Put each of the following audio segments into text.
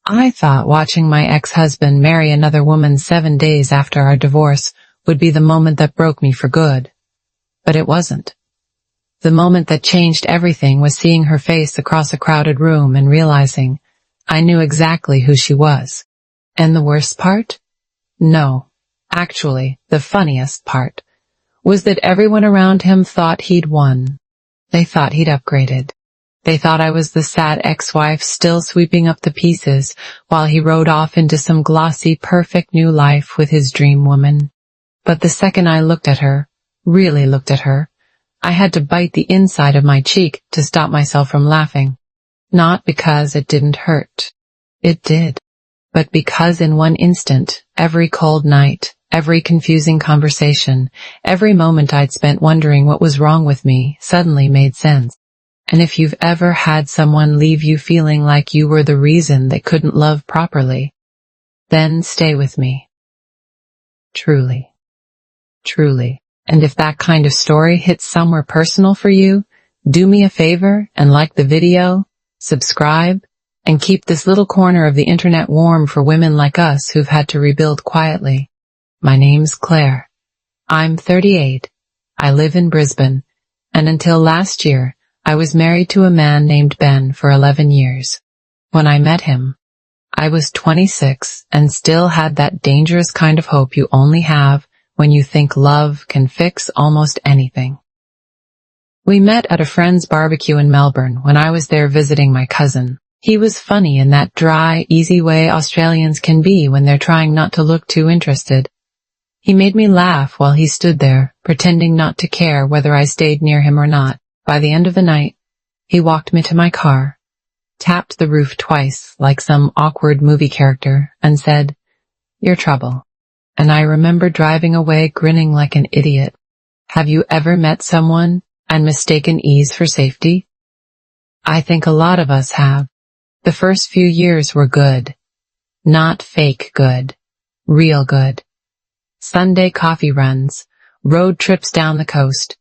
I thought watching my ex-husband marry another woman 7 days after our divorce would be the moment that broke me for good. But it wasn't. The moment that changed everything was seeing her face across a crowded room and realizing I knew exactly who she was. And the worst part? No. Actually, the funniest part was that everyone around him thought he'd won. They thought he'd upgraded. They thought I was the sad ex-wife still sweeping up the pieces while he rode off into some glossy, perfect new life with his dream woman. But the second I looked at her, really looked at her, I had to bite the inside of my cheek to stop myself from laughing. Not because it didn't hurt. It did. But because in one instant, every cold night, every confusing conversation, every moment I'd spent wondering what was wrong with me suddenly made sense. And if you've ever had someone leave you feeling like you were the reason they couldn't love properly, then stay with me. Truly. Truly. And if that kind of story hits somewhere personal for you, do me a favor and like the video, subscribe, and keep this little corner of the internet warm for women like us who've had to rebuild quietly. My name's Claire. I'm 38. I live in Brisbane, and until last year, I was married to a man named Ben for 11 years. When I met him, I was 26 and still had that dangerous kind of hope you only have when you think love can fix almost anything. We met at a friend's barbecue in Melbourne when I was there visiting my cousin. He was funny in that dry, easy way Australians can be when they're trying not to look too interested. He made me laugh while he stood there, pretending not to care whether I stayed near him or not. By the end of the night, he walked me to my car, tapped the roof twice like some awkward movie character, and said, "Your trouble." And I remember driving away grinning like an idiot. Have you ever met someone and mistaken ease for safety? I think a lot of us have. The first few years were good. Not fake good. Real good. Sunday coffee runs, road trips down the coast,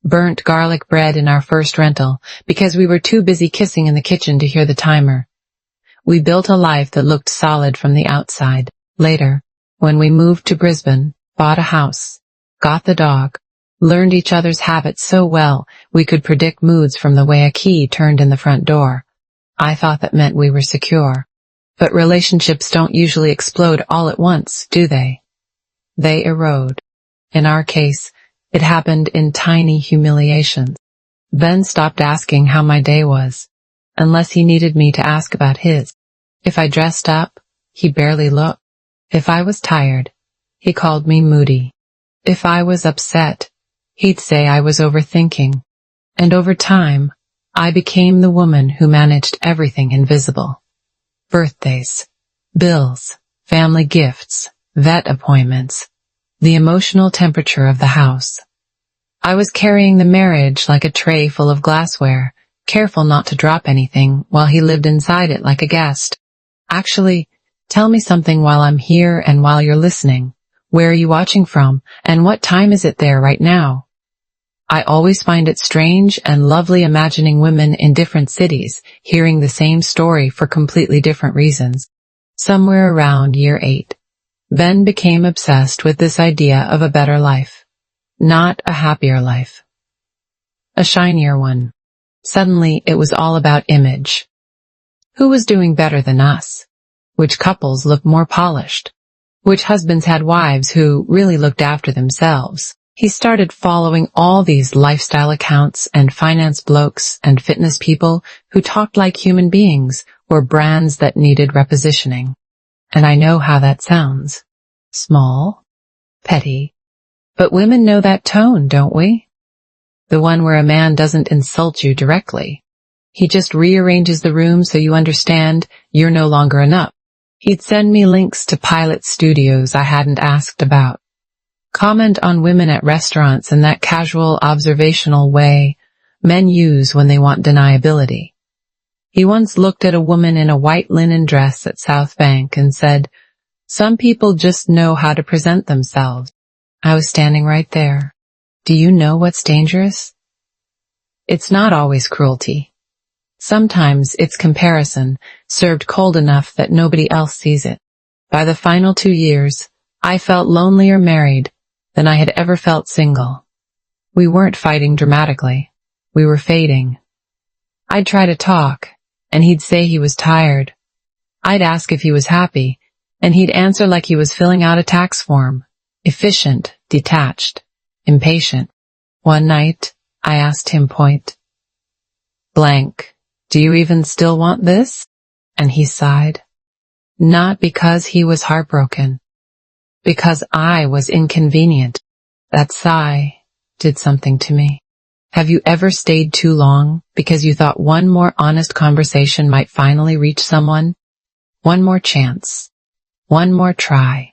burnt garlic bread in our first rental because we were too busy kissing in the kitchen to hear the timer. We built a life that looked solid from the outside. Later, when we moved to Brisbane, bought a house, got the dog, learned each other's habits so well we could predict moods from the way a key turned in the front door. I thought that meant we were secure. But relationships don't usually explode all at once, do they? They erode. In our case, it happened in tiny humiliations. Ben stopped asking how my day was, unless he needed me to ask about his. If I dressed up, he barely looked. If I was tired, he called me moody. If I was upset, he'd say I was overthinking. And over time, I became the woman who managed everything invisible. Birthdays, bills, family gifts, vet appointments, the emotional temperature of the house. I was carrying the marriage like a tray full of glassware, careful not to drop anything while he lived inside it like a guest. Actually, tell me something while I'm here and while you're listening. Where are you watching from, and what time is it there right now? I always find it strange and lovely imagining women in different cities hearing the same story for completely different reasons. Somewhere around year 8, Ben became obsessed with this idea of a better life. Not a happier life. A shinier one. Suddenly, it was all about image. Who was doing better than us? Which couples looked more polished? Which husbands had wives who really looked after themselves? He started following all these lifestyle accounts and finance blokes and fitness people who talked like human beings or brands that needed repositioning. And I know how that sounds. Small, petty. But women know that tone, don't we? The one where a man doesn't insult you directly. He just rearranges the room so you understand you're no longer enough. He'd send me links to pilot studios I hadn't asked about. Comment on women at restaurants in that casual, observational way men use when they want deniability. He once looked at a woman in a white linen dress at South Bank and said, "Some people just know how to present themselves." I was standing right there. Do you know what's dangerous? It's not always cruelty. Sometimes it's comparison, served cold enough that nobody else sees it. By the final 2 years, I felt lonelier married than I had ever felt single. We weren't fighting dramatically. We were fading. I'd try to talk, and he'd say he was tired. I'd ask if he was happy, and he'd answer like he was filling out a tax form. Efficient, detached, impatient. One night, I asked him point blank, "Do you even still want this?" And he sighed. Not because he was heartbroken, because I was inconvenient. That sigh did something to me. Have you ever stayed too long because you thought one more honest conversation might finally reach someone? One more chance. One more try.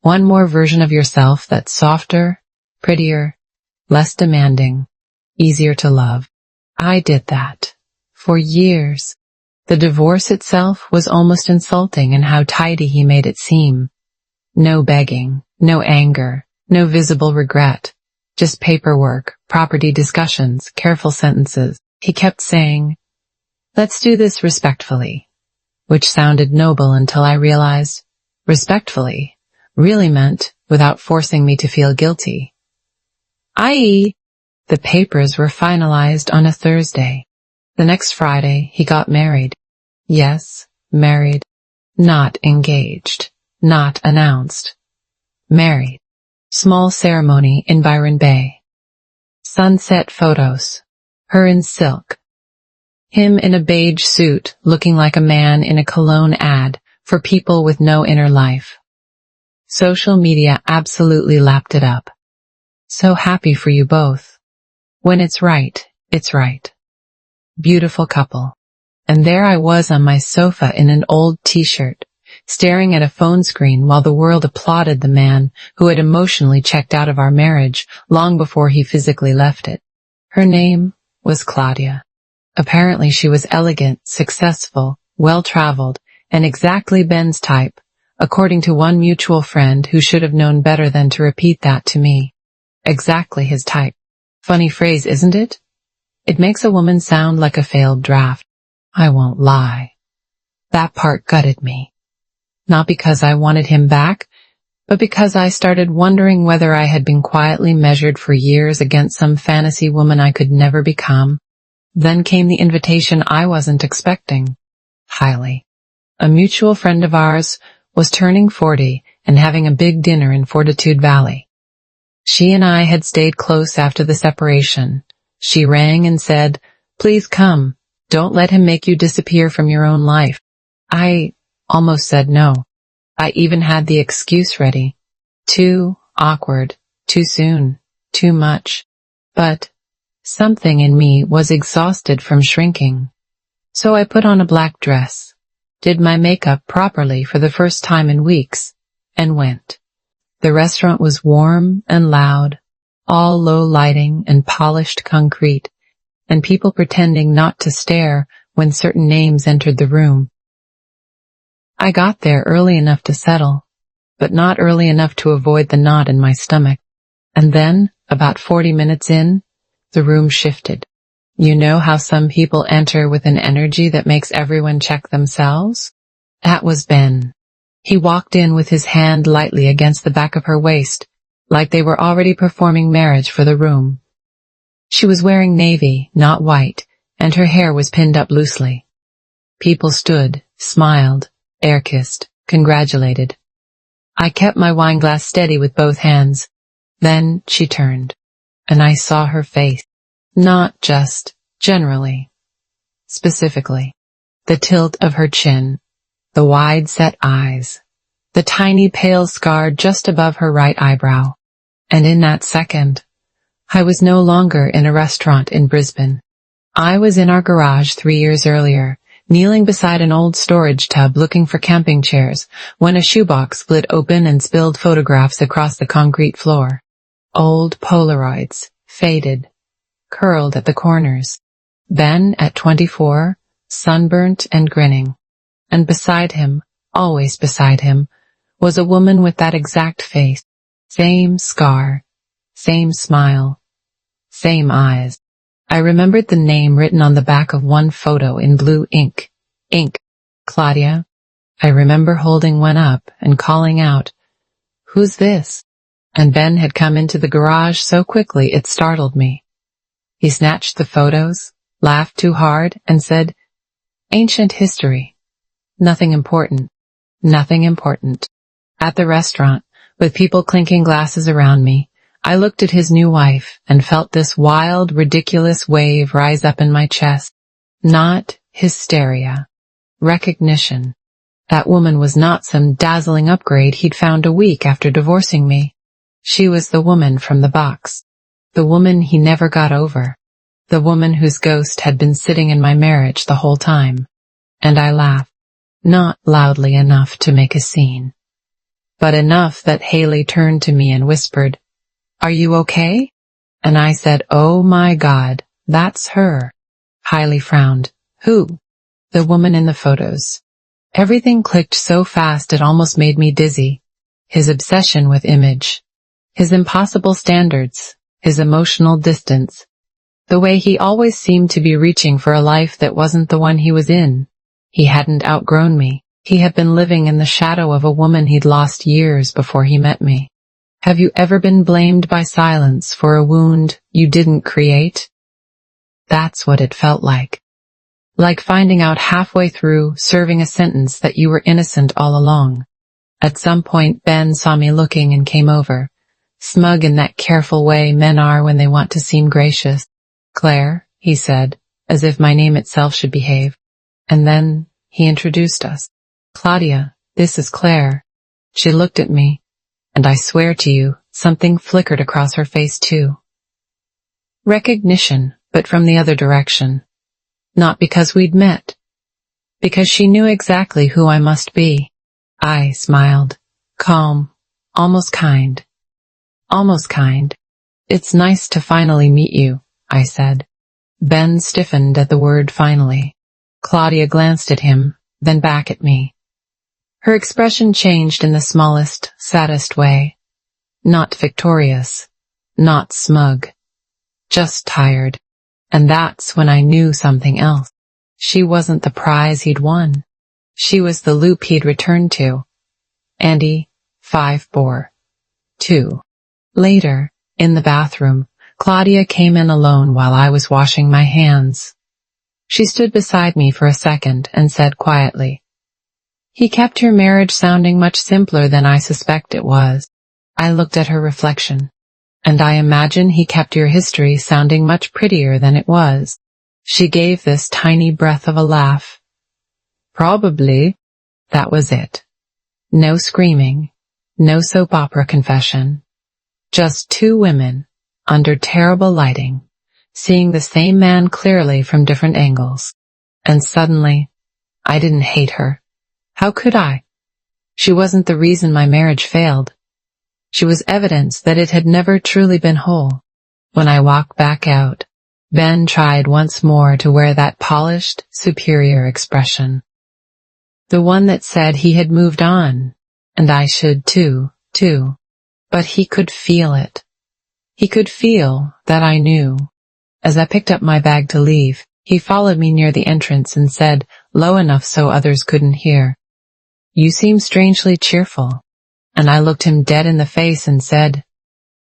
One more version of yourself that's softer, prettier, less demanding, easier to love. I did that. For years. The divorce itself was almost insulting in how tidy he made it seem. No begging, no anger, no visible regret. Just paperwork, property discussions, careful sentences. He kept saying, "Let's do this respectfully," which sounded noble until I realized respectfully really meant without forcing me to feel guilty. I.e., the papers were finalized on a Thursday. The next Friday, he got married. Yes, married. Not engaged. Not announced. Married. Small ceremony in Byron Bay. Sunset photos. Her in silk. Him in a beige suit, looking like a man in a cologne ad for people with no inner life. Social media absolutely lapped it up. So happy for you both. When it's right, it's right. Beautiful couple. And there I was on my sofa in an old t-shirt, staring at a phone screen while the world applauded the man who had emotionally checked out of our marriage long before he physically left it. Her name was Claudia. Apparently she was elegant, successful, well-traveled, and exactly Ben's type, according to one mutual friend who should have known better than to repeat that to me. Exactly his type. Funny phrase, isn't it? It makes a woman sound like a failed draft. I won't lie. That part gutted me. Not because I wanted him back, but because I started wondering whether I had been quietly measured for years against some fantasy woman I could never become. Then came the invitation I wasn't expecting. Highly. A mutual friend of ours was turning 40 and having a big dinner in Fortitude Valley. She and I had stayed close after the separation. She rang and said, "Please come. Don't let him make you disappear from your own life." I almost said no. I even had the excuse ready. Too awkward, too soon, too much. But something in me was exhausted from shrinking. So I put on a black dress, did my makeup properly for the first time in weeks, and went. The restaurant was warm and loud, all low lighting and polished concrete, and people pretending not to stare when certain names entered the room. I got there early enough to settle, but not early enough to avoid the knot in my stomach. And then, about 40 minutes in, the room shifted. You know how some people enter with an energy that makes everyone check themselves? That was Ben. He walked in with his hand lightly against the back of her waist, like they were already performing marriage for the room. She was wearing navy, not white, and her hair was pinned up loosely. People stood, smiled, air-kissed, congratulated. I kept my wineglass steady with both hands. Then she turned, and I saw her face. Not just generally. Specifically. The tilt of her chin, the wide-set eyes, the tiny pale scar just above her right eyebrow. And in that second, I was no longer in a restaurant in Brisbane. I was in our garage 3 years earlier, kneeling beside an old storage tub looking for camping chairs, when a shoebox split open and spilled photographs across the concrete floor. Old Polaroids, faded, curled at the corners. Ben at 24, sunburnt and grinning. And beside him, always beside him, was a woman with that exact face. Same scar, same smile, same eyes. I remembered the name written on the back of one photo in blue ink. Claudia. I remember holding one up and calling out, "Who's this?" And Ben had come into the garage so quickly it startled me. He snatched the photos, laughed too hard, and said, "Ancient history. Nothing important. Nothing important." At the restaurant, with people clinking glasses around me, I looked at his new wife and felt this wild, ridiculous wave rise up in my chest. Not hysteria. Recognition. That woman was not some dazzling upgrade he'd found a week after divorcing me. She was the woman from the box. The woman he never got over. The woman whose ghost had been sitting in my marriage the whole time. And I laughed. Not loudly enough to make a scene, but enough that Haley turned to me and whispered, "Are you okay?" And I said, "Oh my God, that's her." Haley frowned. "Who?" "The woman in the photos." Everything clicked so fast it almost made me dizzy. His obsession with image. His impossible standards. His emotional distance. The way he always seemed to be reaching for a life that wasn't the one he was in. He hadn't outgrown me. He had been living in the shadow of a woman he'd lost years before he met me. Have you ever been blamed by silence for a wound you didn't create? That's what it felt like. Like finding out halfway through serving a sentence that you were innocent all along. At some point Ben saw me looking and came over, smug in that careful way men are when they want to seem gracious. "Claire," he said, as if my name itself should behave. And then he introduced us. "Claudia, this is Claire." She looked at me, and I swear to you, something flickered across her face too. Recognition, but from the other direction. Not because we'd met. Because she knew exactly who I must be. I smiled. Calm. Almost kind. Almost kind. "It's nice to finally meet you," I said. Ben stiffened at the word finally. Claudia glanced at him, then back at me. Her expression changed in the smallest, saddest way. Not victorious. Not smug. Just tired. And that's when I knew something else. She wasn't the prize he'd won. She was the loop he'd returned to. Andy, 5-4-2. Later, in the bathroom, Claudia came in alone while I was washing my hands. She stood beside me for a second and said quietly, "He kept your marriage sounding much simpler than I suspect it was." I looked at her reflection. "And I imagine he kept your history sounding much prettier than it was." She gave this tiny breath of a laugh. "Probably." That was it. No screaming, no soap opera confession. Just two women, under terrible lighting, seeing the same man clearly from different angles. And suddenly, I didn't hate her. How could I? She wasn't the reason my marriage failed. She was evidence that it had never truly been whole. When I walked back out, Ben tried once more to wear that polished, superior expression. The one that said he had moved on, and I should too. But he could feel it. He could feel that I knew. As I picked up my bag to leave, he followed me near the entrance and said, low enough so others couldn't hear, "You seem strangely cheerful." And I looked him dead in the face and said,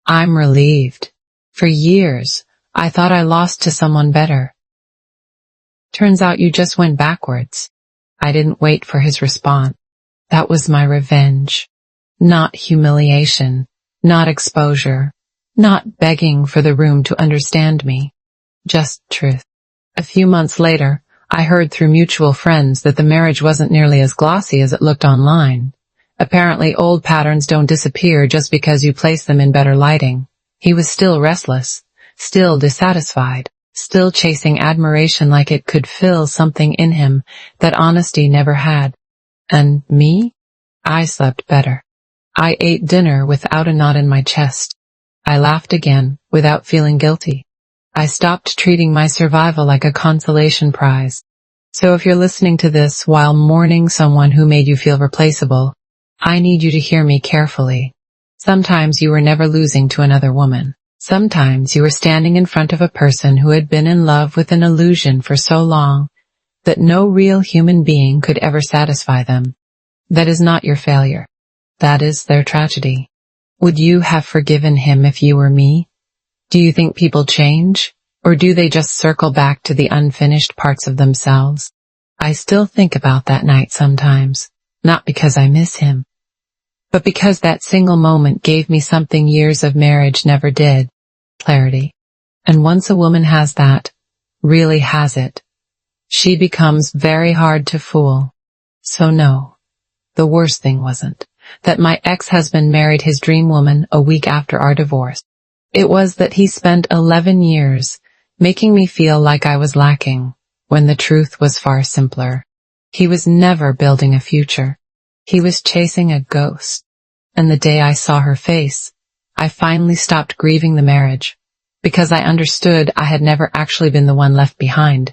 "I'm relieved. For years, I thought I lost to someone better." "Turns out you just went backwards." I didn't wait for his response. That was my revenge. Not humiliation, not exposure, not begging for the room to understand me. Just truth. A few months later, I heard through mutual friends that the marriage wasn't nearly as glossy as it looked online. Apparently old patterns don't disappear just because you place them in better lighting. He was still restless, still dissatisfied, still chasing admiration like it could fill something in him that honesty never had. And me? I slept better. I ate dinner without a knot in my chest. I laughed again without feeling guilty. I stopped treating my survival like a consolation prize. So if you're listening to this while mourning someone who made you feel replaceable, I need you to hear me carefully. Sometimes you were never losing to another woman. Sometimes you were standing in front of a person who had been in love with an illusion for so long that no real human being could ever satisfy them. That is not your failure. That is their tragedy. Would you have forgiven him if you were me? Do you think people change, or do they just circle back to the unfinished parts of themselves? I still think about that night sometimes, not because I miss him, but because that single moment gave me something years of marriage never did: clarity. And once a woman has that, really has it, she becomes very hard to fool. So no, the worst thing wasn't that my ex-husband married his dream woman a week after our divorce. It was that he spent 11 years making me feel like I was lacking, when the truth was far simpler. He was never building a future. He was chasing a ghost. And the day I saw her face, I finally stopped grieving the marriage, because I understood I had never actually been the one left behind.